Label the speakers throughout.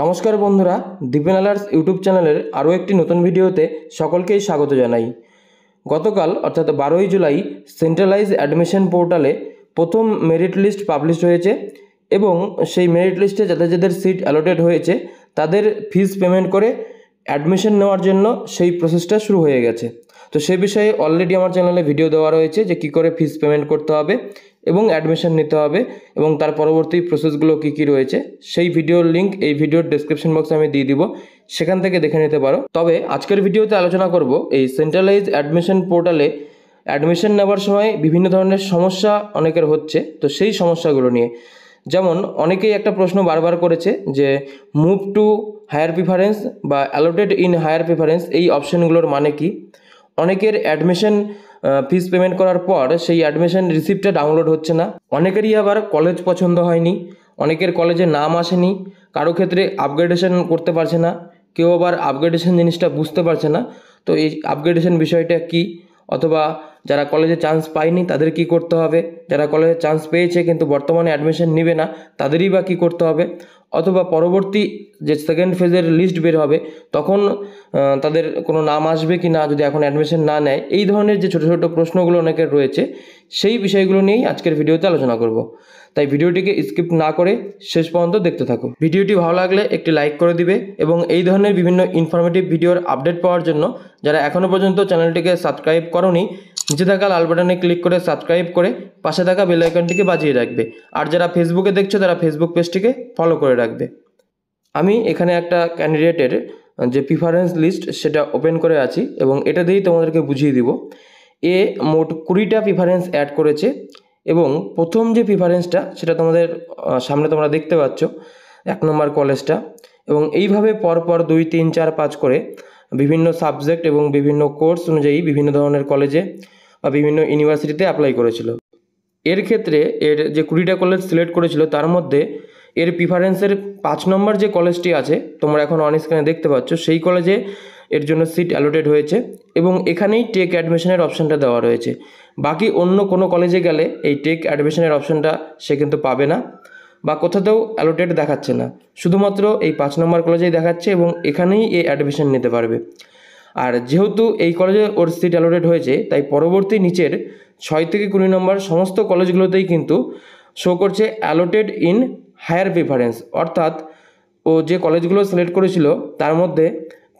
Speaker 1: নমস্কার বন্ধুরা, দীপেন আলার্স ইউটিউব চ্যানেলের আরও একটি নতুন ভিডিওতে সকলকেই স্বাগত জানাই। গতকাল অর্থাৎ 12ই জুলাই সেন্ট্রালাইজ অ্যাডমিশন পোর্টালে প্রথম মেরিট লিস্ট পাবলিশ হয়েছে এবং সেই মেরিট লিস্টে যাদের যাদের সিট অ্যালোটেড হয়েছে তাদের ফিস পেমেন্ট করে অ্যাডমিশন নেওয়ার জন্য সেই প্রসেসটা শুরু হয়ে গেছে। তো সে বিষয়ে অলরেডি আমার চ্যানেলে ভিডিও দেওয়া রয়েছে যে কী করে ফিস পেমেন্ট করতে হবে এবং অ্যাডমিশন নিতে হবে এবং তার পরবর্তী প্রসেসগুলো কী কী রয়েছে সেই ভিডিওর লিঙ্ক এই ভিডিওর ডেসক্রিপশন বক্সে আমি দিয়ে দিব, সেখান থেকে দেখে নিতে পারো। তবে আজকের ভিডিওতে আলোচনা করব এই সেন্ট্রালাইজ অ্যাডমিশন পোর্টালে অ্যাডমিশন নেওয়ার সময় বিভিন্ন ধরনের সমস্যা অনেকের হচ্ছে, তো সেই সমস্যাগুলো নিয়ে। যেমন অনেকেই একটা প্রশ্ন বারবার করেছে যে মুভ টু হায়ার প্রিফারেন্স বা অ্যালোটেড ইন হায়ার প্রিফারেন্স এই অপশনগুলোর মানে কি। অনেকের অ্যাডমিশন ফিস পেমেন্ট করার পর সেই অ্যাডমিশন রিসিপ্টটা ডাউনলোড হচ্ছে না। অনেকেরই আবার কলেজ পছন্দ হয়নি, অনেকের কলেজে নাম আসেনি, কারো ক্ষেত্রে আপগ্রেডেশন করতে পারছে না, কেউ আবার আপগ্রেডেশন জিনিসটা বুঝতে পারছে না। তো এই আপগ্রেডেশন বিষয়টা কি, অথবা যারা কলেজে চান্স পায়নি তাদের কি করতে হবে, যারা কলেজে চান্স পেয়েছে কিন্তু বর্তমানে অ্যাডমিশন নেবে না তাদেরই বা কী করতে হবে, অথবা পরবর্তী যে সেকেন্ড ফেজের লিস্ট বের হবে তখন তাদের কোনো নাম আসবে কি না যদি এখন অ্যাডমিশন না নেয়। এই ধরনের যে ছোটো ছোটো প্রশ্নগুলো অনেকের রয়েছে সেই বিষয়গুলো নিয়েই আজকের ভিডিওতে আলোচনা করব। তাই ভিডিওটিকে স্কিপ না করে শেষ পর্যন্ত দেখতে থাকো। ভিডিওটি ভালো লাগলে একটি লাইক করে দিবে এবং এই ধরনের বিভিন্ন ইনফরমেটিভ ভিডিওর আপডেট পাওয়ার জন্য যারা এখনও পর্যন্ত চ্যানেলটিকে সাবস্ক্রাইব করোনি নিচে থাকা লাল বাটনে ক্লিক করে সাবস্ক্রাইব করে পাশে থাকা বেল আইকনটিকে বাজিয়ে রাখবে। আর যারা ফেসবুকে দেখছো তারা ফেসবুক পেজটিকে ফলো করে রাখবে। আমি এখানে একটা ক্যান্ডিডেটের যে প্রিফারেন্স লিস্ট সেটা ওপেন করে আছি এবং এটা দিয়েই তোমাদেরকে বুঝিয়ে দিব। মোট 20টা প্রিফারেন্স অ্যাড করেছে এবং প্রথম যে প্রিফারেন্সটা সেটা তোমাদের সামনে তোমরা দেখতে পাচ্ছ, 1 নম্বর কলেজটা। এবং এইভাবে পরপর 2, 3, 4, 5 করে বিভিন্ন সাবজেক্ট এবং বিভিন্ন কোর্স অনুযায়ী বিভিন্ন ধরনের কলেজে বা বিভিন্ন ইউনিভার্সিটিতে অ্যাপ্লাই করেছিল। এর ক্ষেত্রে এর যে 20টা কলেজ সিলেক্ট করেছিল তার মধ্যে এর প্রিফারেন্সের 5 নম্বর যে কলেজটি আছে তোমরা এখন অন স্ক্রিনে দেখতে পাচ্ছ, সেই কলেজে এর জন্য সিট অ্যালোটেড হয়েছে এবং এখানেই টেক অ্যাডমিশনের অপশানটা দেওয়া রয়েছে। বাকি অন্য কোনো কলেজে গেলে এই টেক অ্যাডমিশনের অপশানটা সে কিন্তু পাবে না বা কোথাতেও অ্যালোটেড দেখাচ্ছে না, শুধুমাত্র এই 5 নম্বর কলেজেই দেখাচ্ছে এবং এখানেই এই অ্যাডমিশন নিতে পারবে। আর যেহেতু এই কলেজে ওর সিট অ্যালোটেড হয়েছে তাই পরবর্তী নিচের 6 থেকে 20 নম্বর সমস্ত কলেজগুলোতেই কিন্তু শো করছে অ্যালোটেড ইন হায়ার প্রিফারেন্স, অর্থাৎ ও যে কলেজগুলো সিলেক্ট করেছিল তার মধ্যে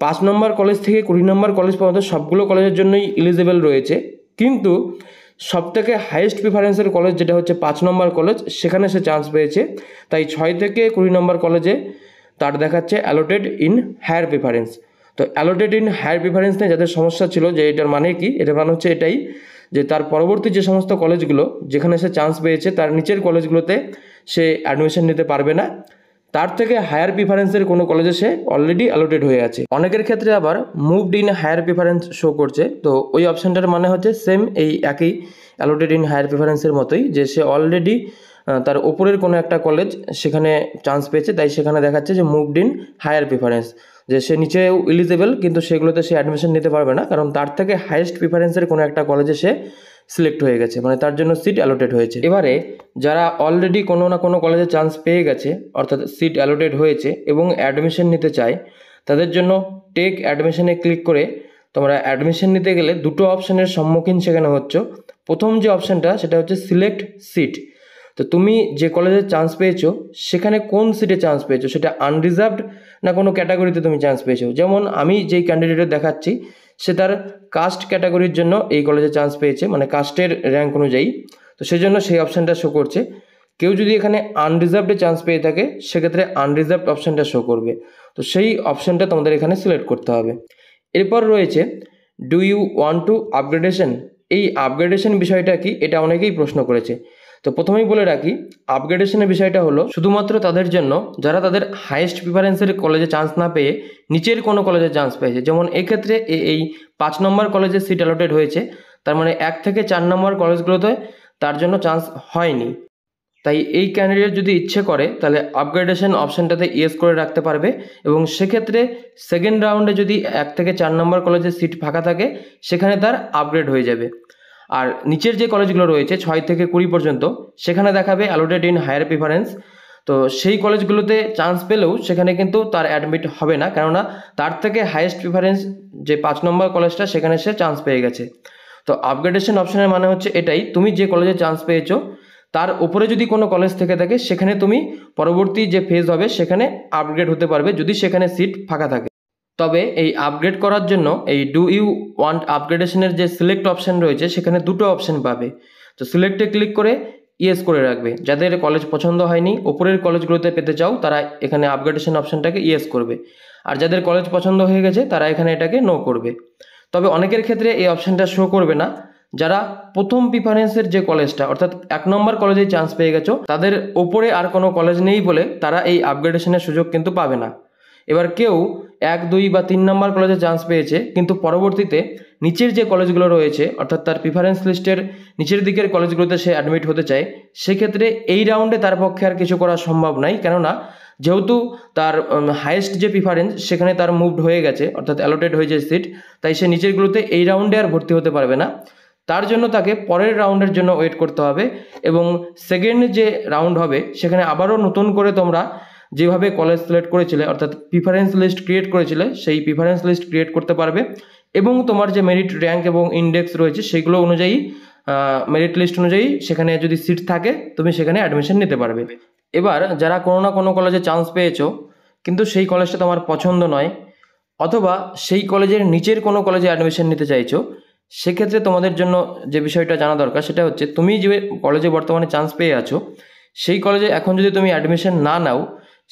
Speaker 1: 5 নম্বর কলেজ থেকে 20 নম্বর কলেজ পর্যন্ত সবগুলো কলেজের জন্যই এলিজিবল রয়েছে, কিন্তু সবথেকে হাইয়েস্ট প্রিফারেন্সের কলেজ যেটা হচ্ছে 5 নম্বর কলেজ সেখানে সে চান্স পেয়েছে। তাই 6 থেকে 20 নম্বর কলেজে তার দেখাচ্ছে অ্যালোটেড ইন হায়ার প্রিফারেন্স। তো অ্যালোটেড ইন হায়ার প্রিফারেন্স নিয়ে যাদের সমস্যা ছিল যে এটার মানে কি, এটার মানে হচ্ছে এটাই যে তার পরবর্তী যে সমস্ত কলেজগুলো যেখানে সে চান্স পেয়েছে তার নিচের কলেজগুলোতে সে অ্যাডমিশন নিতে পারবে না, তার থেকে হায়ার প্রিফারেন্সের কোনো কলেজে সে অলরেডি অ্যালোটেড হয়ে আছে। অনেকের ক্ষেত্রে আবার moved in higher preference show করছে, তো ওই অপশানটার মানে হচ্ছে সেম এই একই অ্যালোটেড ইন হায়ার প্রিফারেন্সের মতোই, যে সে অলরেডি তার ওপরের কোনো একটা কলেজ সেখানে চান্স পেয়েছে তাই সেখানে দেখাচ্ছে যে মুভড ইন হায়ার প্রিফারেন্স, যে সে নিচেও এলিজিবল কিন্তু সেগুলোতে সে অ্যাডমিশন নিতে পারবে না কারণ তার থেকে হাইয়েস্ট প্রিফারেন্সের কোনো একটা কলেজে সে সিলেক্ট হয়ে গেছে, মানে তার জন্য সিট অ্যালোটেড হয়েছে। এবারে যারা অলরেডি কোনো না কোনো কলেজে চান্স পেয়ে গেছে অর্থাৎ সিট অ্যালোটেড হয়েছে এবং অ্যাডমিশন নিতে চায় তাদের জন্য টেক অ্যাডমিশনে ক্লিক করে তোমরা অ্যাডমিশন নিতে গেলে দুটো অপশানের সম্মুখীন সেখানে হচ্ছ। প্রথম যে অপশানটা সেটা হচ্ছে সিলেক্ট সিট। তো তুমি যে কলেজে চান্স পেয়েছো সেখানে কোন সিটে চান্স পেয়েছো, সেটা আনরিজার্ভড না কোনো ক্যাটাগরিতে তুমি চান্স পেয়েছো। যেমন আমি যেই ক্যান্ডিডেটের দেখাচ্ছি সে তার কাস্ট ক্যাটাগরির জন্য এই কলেজে চান্স পেয়েছে, মানে কাস্টের র্যাঙ্ক অনুযায়ী, তো সেজন্য সেই অপশানটা শো করছে। কেউ যদি এখানে আনরিজার্ভডে চান্স পেয়ে থাকে সেক্ষেত্রে আনরিজার্ভড অপশানটা শো করবে, তো সেই অপশানটা তোমাদের এখানে সিলেক্ট করতে হবে। এরপর রয়েছে do you want to upgradation. এই আপগ্রেডেশন বিষয়টা কি, এটা অনেকেই প্রশ্ন করেছে। তো প্রথমেই বলে রাখি, আপগ্রেডেশনের বিষয়টা হলো শুধুমাত্র তাদের জন্য যারা তাদের হাইয়েস্ট প্রিফারেন্সের কলেজে চান্স না পেয়ে নিচের কোনো কলেজে চান্স পেয়েছে। যেমন এক্ষেত্রে এই 5 নম্বর কলেজে সিট অ্যালোটেড হয়েছে, তার মানে 1 থেকে 4 নম্বর কলেজগুলোতে তার জন্য চান্স হয়নি। তাই এই ক্যান্ডিডেট যদি ইচ্ছে করে তাহলে আপগ্রেডেশন অপশানটাতে ইয়েস করে রাখতে পারবে এবং সেক্ষেত্রে সেকেন্ড রাউন্ডে যদি 1 থেকে 4 নম্বর কলেজে সিট ফাঁকা থাকে সেখানে তার আপগ্রেড হয়ে যাবে। আর নিচের যে কলেজগুলো রয়েছে 6 থেকে 20 পর্যন্ত সেখানে দেখাবে অ্যালোটেড ইন হায়ার প্রিফারেন্স। তো সেই কলেজগুলোতে চান্স পেলেও সেখানে কিন্তু তার অ্যাডমিট হবে না, কেননা তার থেকে হাইয়েস্ট প্রিফারেন্স যে 5 নম্বর কলেজটা সেখানে সে চান্স পেয়ে গেছে। তো আপগ্রেডেশন অপশনের মানে হচ্ছে এটাই, তুমি যে কলেজে চান্স পেয়েছো তার উপরে যদি কোনো কলেজ থেকে থাকে সেখানে তুমি পরবর্তী যে ফেজ হবে সেখানে আপগ্রেড হতে পারবে যদি সেখানে সিট ফাঁকা থাকে। তবে এই আপগ্রেড করার জন্য এই ডু ইউ ওয়ান্ট আপগ্রেডেশনের যে সিলেক্ট অপশন রয়েছে সেখানে দুটো অপশন পাবে। তো সিলেক্টে ক্লিক করে ইয়েস করে রাখবে। যাদের কলেজ পছন্দ হয়নি, ওপরের কলেজগুলোতে পেতে চাও, তারা এখানে আপগ্রেডেশন অপশনটাকে ইয়েস করবে। আর যাদের কলেজ পছন্দ হয়ে গেছে তারা এখানে এটাকে নো করবে। তবে অনেকের ক্ষেত্রে এই অপশনটা শো করবে না। যারা প্রথম প্রিফারেন্সের যে কলেজটা অর্থাৎ 1 নম্বর কলেজে চান্স পেয়ে গেছো, তাদের ওপরে আর কোনো কলেজ নেই বলে তারা এই আপগ্রেডেশনের সুযোগ কিন্তু পাবে না। এবার কেউ 1, 2 বা 3 নম্বর কলেজে চান্স পেয়েছে, কিন্তু পরবর্তীতে নিচের যে কলেজগুলো রয়েছে অর্থাৎ তার প্রিফারেন্স লিস্টের নিচের দিকের কলেজগুলোতে সে অ্যাডমিট হতে চায়, সেক্ষেত্রে এই রাউন্ডে তার পক্ষে আর কিছু করা সম্ভব নয়, কেননা যেহেতু তার হাইয়েস্ট যে প্রিফারেন্স সেখানে তার মুভড হয়ে গেছে অর্থাৎ অ্যালোটেড হয়ে যায় সিট, তাই সে নিচেরগুলোতে এই রাউন্ডে আর ভর্তি হতে পারবে না। তার জন্য তাকে পরের রাউন্ডের জন্য ওয়েট করতে হবে এবং সেকেন্ড যে রাউন্ড হবে সেখানে আবারও নতুন করে তোমরা যেভাবে কলেজ সিলেক্ট করেছিলে অর্থাৎ প্রিফারেন্স লিস্ট ক্রিয়েট করেছিলে সেই প্রিফারেন্স লিস্ট ক্রিয়েট করতে পারবে এবং তোমার যে মেরিট র্যাঙ্ক এবং ইন্ডেক্স রয়েছে সেগুলো অনুযায়ী মেরিট লিস্ট অনুযায়ী সেখানে যদি সিট থাকে তুমি সেখানে অ্যাডমিশন নিতে পারবে। এবার যারা কোনো না কোনো কলেজে চান্স পেয়েছো কিন্তু সেই কলেজটা তোমার পছন্দ নয়, অথবা সেই কলেজের নিচের কোনো কলেজে অ্যাডমিশন নিতে চাইছো, সেক্ষেত্রে তোমাদের জন্য যে বিষয়টা জানা দরকার সেটা হচ্ছে তুমি যে কলেজে বর্তমানে চান্স পেয়ে আছো সেই কলেজে এখন যদি তুমি অ্যাডমিশন না নাও,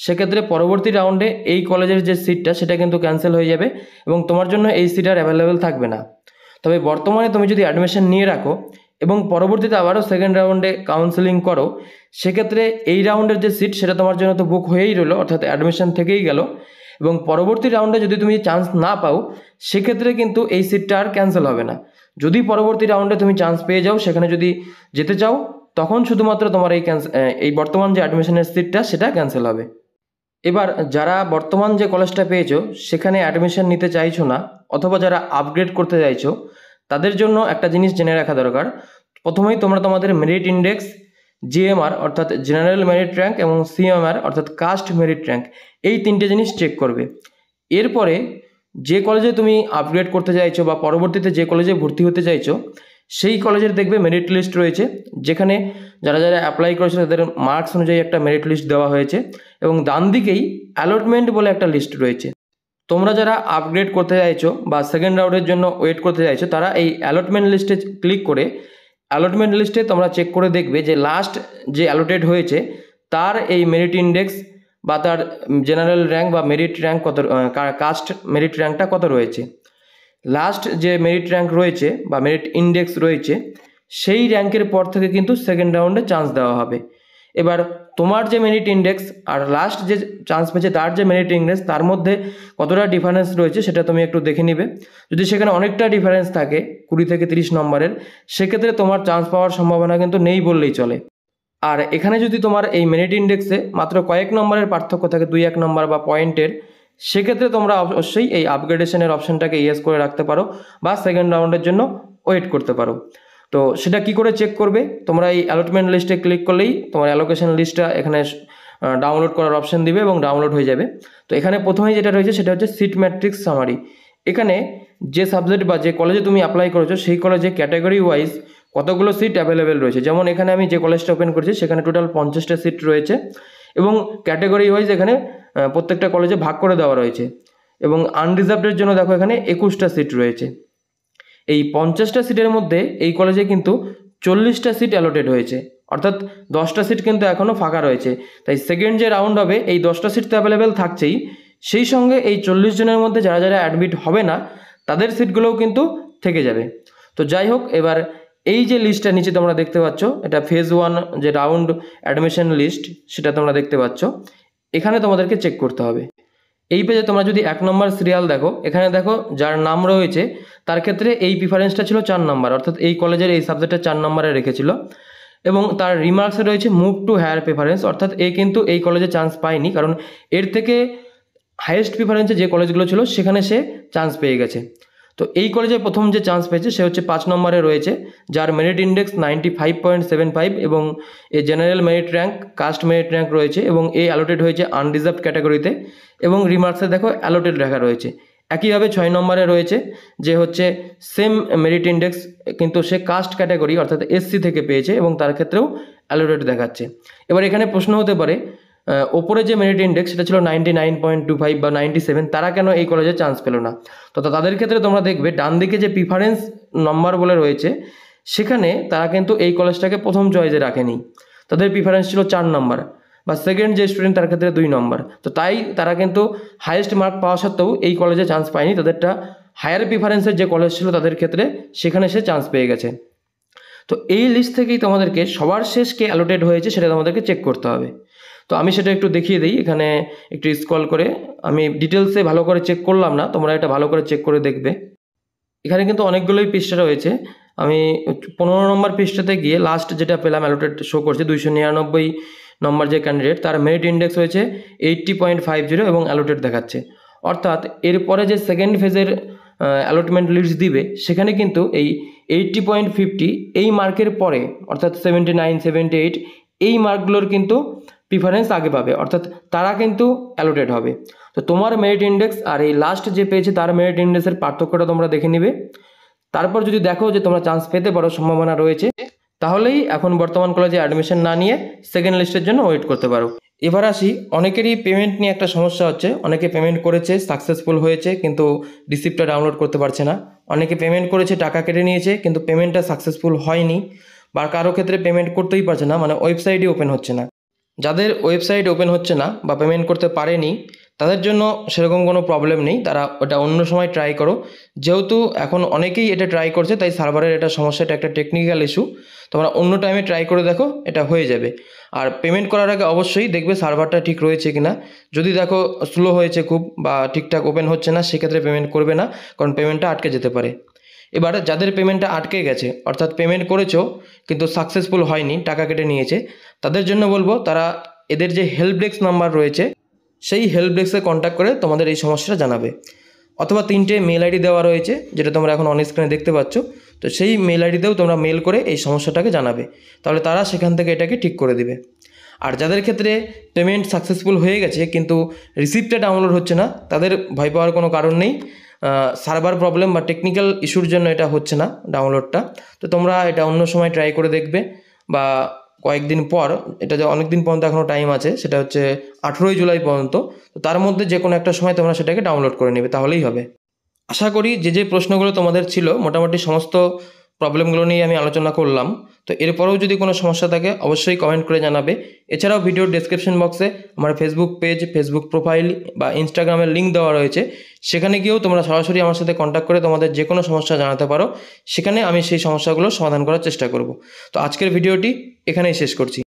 Speaker 1: সেক্ষেত্রে পরবর্তী রাউন্ডে এই কলেজের যে সিটটা সেটা কিন্তু ক্যান্সেল হয়ে যাবে এবং তোমার জন্য এই সিট আর অ্যাভেলেবেল থাকবে না। তবে বর্তমানে তুমি যদি অ্যাডমিশন নিয়ে রাখো এবং পরবর্তীতে আবারও সেকেন্ড রাউন্ডে কাউন্সেলিং করো, সেক্ষেত্রে এই রাউন্ডের যে সিট সেটা তোমার জন্য তো বুক হয়েই রইলো অর্থাৎ অ্যাডমিশন থেকেই গেল, এবং পরবর্তী রাউন্ডে যদি তুমি চান্স না পাও সেক্ষেত্রে কিন্তু এই সিটটা আর ক্যান্সেল হবে না। যদি পরবর্তী রাউন্ডে তুমি চান্স পেয়ে যাও, সেখানে যদি যেতে চাও, তখন শুধুমাত্র তোমার এই বর্তমান যে অ্যাডমিশনের সিটটা সেটা ক্যান্সেল হবে। এবার যারা বর্তমান যে কলেজটা পেয়েছো সেখানে অ্যাডমিশন নিতে চাইছো না অথবা যারা আপগ্রেড করতে চাইছো, তাদের জন্য একটা জিনিস জেনে রাখা দরকার। প্রথমেই তোমরা তোমাদের মেরিট ইন্ডেক্স, জিএমআর অর্থাৎ জেনারেল মেরিট র্যাঙ্ক এবং সিএমআর অর্থাৎ কাস্ট মেরিট র্যাঙ্ক, এই 3টে জিনিস চেক করবে। এরপরে যে কলেজে তুমি আপগ্রেড করতে চাইছো বা পরবর্তীতে যে কলেজে ভর্তি হতে চাইছো সেই কলেজের দেখবে মেরিট লিস্ট রয়েছে, যেখানে যারা যারা অ্যাপ্লাই করেছে তাদের মার্কস অনুযায়ী একটা মেরিট লিস্ট দেওয়া হয়েছে এবং ডান দিকেই অ্যালটমেন্ট বলে একটা লিস্ট রয়েছে। তোমরা যারা আপগ্রেড করতে চাইছো বা সেকেন্ড রাউন্ডের জন্য ওয়েট করতে চাইছো, তারা এই অ্যালটমেন্ট লিস্টে ক্লিক করে অ্যালটমেন্ট লিস্টে তোমরা চেক করে দেখবে যে লাস্ট যে অ্যালোটেড হয়েছে তার এই মেরিট ইন্ডেক্স বা তার জেনারেল র্যাঙ্ক বা মেরিট র্যাঙ্ক কত, কাস্ট মেরিট র্যাঙ্কটা কত রয়েছে। লাস্ট যে মেরিট র্যাঙ্ক রয়েছে বা মেরিট ইন্ডেক্স রয়েছে সেই র্যাঙ্কের পর থেকে কিন্তু সেকেন্ড রাউন্ডে চান্স দেওয়া হবে। এবার তোমার যে মেরিট ইন্ডেক্স আর লাস্ট যে চান্স পেয়েছে তার যে মেরিট ইন্ডেক্স, তার মধ্যে কতটা ডিফারেন্স রয়েছে সেটা তুমি একটু দেখে নিবে। যদি সেখানে অনেকটা ডিফারেন্স থাকে 20 থেকে 30 নম্বরের, সেক্ষেত্রে তোমার চান্স পাওয়ার সম্ভাবনা কিন্তু নেই বললেই চলে। আর এখানে যদি তোমার এই মেরিট ইন্ডেক্সে মাত্র কয়েক নম্বরের পার্থক্য থাকে, 2-1 নম্বর বা পয়েন্টের, সেক্ষেত্রে তোমরা অবশ্যই এই আপগ্রেডেশনের অপশনটাকে ইয়েস করে রাখতে পারো বা সেকেন্ড রাউন্ডের জন্য ওয়েট করতে পারো। তো সেটা কি করে চেক করবে? তোমরা এই অ্যালটমেন্ট লিস্টে ক্লিক করলেই তোমার অ্যালোকেশন লিস্টটা এখানে ডাউনলোড করার অপশন দিবে এবং ডাউনলোড হয়ে যাবে। তো এখানে প্রথমেই যেটা রয়েছে সেটা হচ্ছে সিট ম্যাট্রিক্স সামারি। এখানে যে সাবজেক্ট বা যে কলেজে তুমি অ্যাপ্লাই করেছো সেই কলেজে ক্যাটাগরি ওয়াইজ কতগুলো সিট অ্যাভেলেবেল রয়েছে। যেমন এখানে আমি যে কলেজটা ওপেন করেছি সেখানে টোটাল 50টা সিট রয়েছে এবং ক্যাটাগরি ওয়াইজ এখানে প্রত্যেকটা কলেজে ভাগ করে দেওয়া রয়েছে এবং আনরিজার্ভডের জন্য দেখো এখানে 21টা সিট রয়েছে। এই 50টা সিটের মধ্যে এই কলেজে কিন্তু 40টা সিট অ্যালোটেড হয়েছে, অর্থাৎ 10টা সিট কিন্তু এখনও ফাঁকা রয়েছে। তাই সেকেন্ড যে রাউন্ড হবে এই 10টা সিট তো অ্যাভেলেবেল থাকছেই, সেই সঙ্গে এই 40 জনের মধ্যে যারা যারা অ্যাডমিট হবে না তাদের সিটগুলোও কিন্তু থেকে যাবে। তো যাই হোক, এবার এই যে লিস্টটা নিচে তোমরা দেখতে পাচ্ছ, এটা ফেজ 1 যে রাউন্ড অ্যাডমিশন লিস্ট সেটা তোমরা দেখতে পাচ্ছ। এখানে তোমাদেরকে চেক করতে হবে। এই পেজে তোমরা যদি 1 নম্বর সিরিয়াল দেখো, এখানে দেখো যার নাম রয়েছে তার ক্ষেত্রে এই প্রিফারেন্সটা ছিল 4 নম্বর, অর্থাৎ এই কলেজের এই সাবজেক্টটা 4 নম্বরে রেখেছিল এবং তার রিমার্কসে রয়েছে মুভ টু হায়ার প্রিফারেন্স, অর্থাৎ এ কিন্তু এই কলেজে চান্স পায়নি, কারণ এর থেকে হাইয়েস্ট প্রিফারেন্সে যে কলেজগুলো ছিল সেখানে সে চান্স পেয়ে গেছে। তো এই কলেজে প্রথম যে চান্স পেয়েছে সে হচ্ছে 5 নম্বরে রয়েছে, যার মেরিট ইন্ডেক্স 95.75 এবং এ general merit rank, caste merit rank রয়েছে এবং এ অ্যালোটেড হয়েছে আনরিজার্ভড ক্যাটাগরিতে এবং রিমার্কসে দেখো অ্যালোটেড লেখা রয়েছে। একইভাবে 6 নম্বরে রয়েছে যে হচ্ছে সেম মেরিট ইন্ডেক্স, কিন্তু সে কাস্ট ক্যাটাগরি অর্থাৎ এসসি থেকে পেয়েছে এবং তার ক্ষেত্রেও অ্যালোটেড দেখাচ্ছে। এবার এখানে প্রশ্ন হতে পারে ওপরে যে মেরিট ইন্ডেক্স সেটা ছিল 99.25 বা 97, তারা কেন এই কলেজে চান্স পেল না? তো তাদের ক্ষেত্রে তোমরা দেখবে ডান দিকে যে প্রিফারেন্স নম্বর বলে রয়েছে সেখানে তারা কিন্তু এই কলেজটাকে প্রথম চয়েসে রাখেনি, তাদের প্রিফারেন্স ছিল 4 নম্বর, বা সেকেন্ড যে স্টুডেন্ট তার ক্ষেত্রে 2 নম্বর। তো তাই তারা কিন্তু হাইয়েস্ট মার্ক পাওয়া সত্ত্বেও এই কলেজে চান্স পায়নি, তাদেরটা হায়ার প্রিফারেন্সের যে কলেজ ছিল তাদের ক্ষেত্রে সেখানে সে চান্স পেয়ে গেছে। তো এই লিস্ট থেকেই তোমাদেরকে সবার শেষ কে অ্যালোটেড হয়েছে সেটা তোমাদেরকে চেক করতে হবে। তো আমি সেটা একটু দেখিয়ে দিই, এখানে একটু স্ক্রল করে, আমি ডিটেলসে ভালো করে চেক করলাম না, তোমরা এটা ভালো করে চেক করে দেখবে। এখানে কিন্তু অনেকগুলোই পৃষ্ঠা রয়েছে, আমি 15 নম্বর পৃষ্ঠাতে গিয়ে লাস্ট যেটা পেলাম অ্যালোটেড শো করছে 299 নম্বর যে ক্যান্ডিডেট, তার মেরিট ইন্ডেক্স হয়েছে 80.50 এবং অ্যালোটেড দেখাচ্ছে। অর্থাৎ এরপরে যে সেকেন্ড ফেজের অ্যালটমেন্ট লিস্ট দিবে সেখানে কিন্তু এই 80.50 এই মার্কের পরে অর্থাৎ 79, 78 এই মার্কগুলোর কিন্তু প্রিফারেন্স আগে পাবে, অর্থাৎ তারা কিন্তু অ্যালোটেড হবে। তো তোমার মেরিট ইন্ডেক্স আর এই লাস্ট যে পেয়েছে তার মেরিট ইন্ডেক্সের পার্থক্যটা তোমরা দেখে নিবে। তারপর যদি দেখো যে তোমরা চান্স পেতে পারো, সম্ভাবনা রয়েছে, তাহলেই এখন বর্তমান কলেজে অ্যাডমিশন না নিয়ে সেকেন্ড লিস্টের জন্য ওয়েট করতে পারো। এবার আসি, অনেকেরই পেমেন্ট নিয়ে একটা সমস্যা হচ্ছে, অনেকে পেমেন্ট করেছে সাকসেসফুল হয়েছে কিন্তু রিসিপ্টটা ডাউনলোড করতে পারছে না, অনেকে পেমেন্ট করেছে টাকা কেটে নিয়েছে কিন্তু পেমেন্টটা সাকসেসফুল হয়নি, বা কারো ক্ষেত্রে পেমেন্ট করতেই পারছে না, মানে ওয়েবসাইটই ওপেন হচ্ছে না। যাদের ওয়েবসাইট ওপেন হচ্ছে না বা পেমেন্ট করতে পারেনি তাদের জন্য সেরকম কোনো প্রবলেম নেই, তারা ওটা অন্য সময় ট্রাই করো। যেহেতু এখন অনেকেই এটা ট্রাই করছে তাই সার্ভারের এটা সমস্যা, এটা একটা টেকনিক্যাল ইস্যু, তোমরা অন্য টাইমে ট্রাই করে দেখো, এটা হয়ে যাবে। আর পেমেন্ট করার আগে অবশ্যই দেখবে সার্ভারটা ঠিক রয়েছে কিনা, যদি দেখো স্লো হয়েছে খুব বা ঠিকঠাক ওপেন হচ্ছে না সেক্ষেত্রে পেমেন্ট করবে না, কারণ পেমেন্টটা আটকে যেতে পারে। এবার যাদের পেমেন্টটা আটকে গেছে অর্থাৎ পেমেন্ট করেছো কিন্তু সাকসেসফুল হয়নি, টাকা কেটে নিয়েছে, তাদের জন্য বলবো তারা এদের যে হেল্প ডেস্ক নাম্বার রয়েছে সেই হেল্প ডেস্কে কন্ট্যাক্ট করে তোমাদের এই সমস্যাটা জানাবে, অথবা 3টে মেল আইডি দেওয়া রয়েছে যেটা তোমরা এখন অন স্ক্রিনে দেখতে পাচ্ছ, তো সেই মেল আইডিতেও তোমরা মেল করে এই সমস্যাটাকে জানাবে, তাহলে তারা সেখান থেকে এটাকে ঠিক করে দিবে। আর যাদের ক্ষেত্রে পেমেন্ট সাকসেসফুল হয়ে গেছে কিন্তু রিসিপ্টটা ডাউনলোড হচ্ছে না, তাদের ভয় পাওয়ার কোনো কারণ নেই, সার্ভার প্রবলেম বা টেকনিক্যাল ইস্যুর জন্য এটা হচ্ছে না ডাউনলোডটা। তো তোমরা এটা অন্য সময় ট্রাই করে দেখবে, বা কয়েকদিন পর, এটা যে অনেক দিন পর্যন্ত এখনও টাইম আছে, সেটা হচ্ছে 18 জুলাই পর্যন্ত, তো তার মধ্যে যে কোনো একটা সময় তোমরা সেটাকে ডাউনলোড করে নেবে, তাহলেই হবে। আশা করি যে প্রশ্নগুলো তোমাদের ছিল মোটামুটি সমস্ত প্রবলেমগুলো নিয়ে আমি আলোচনা করলাম। তো এরপরেও যদি কোনো সমস্যা থাকে অবশ্যই কমেন্ট করে জানাবে। এছাড়াও ভিডিওর ডেসক্রিপশন বক্সে আমার ফেসবুক পেজ, ফেসবুক প্রোফাইল বা ইনস্টাগ্রামের লিঙ্ক দেওয়া রয়েছে, সেখানে গিয়েও তোমরা সরাসরি আমার সাথে কন্ট্যাক্ট করে তোমাদের যে কোনো সমস্যা জানাতে পারো, সেখানে আমি সেই সমস্যাগুলো সমাধান করার চেষ্টা করব। তো আজকের ভিডিওটি এখানেই শেষ করছি।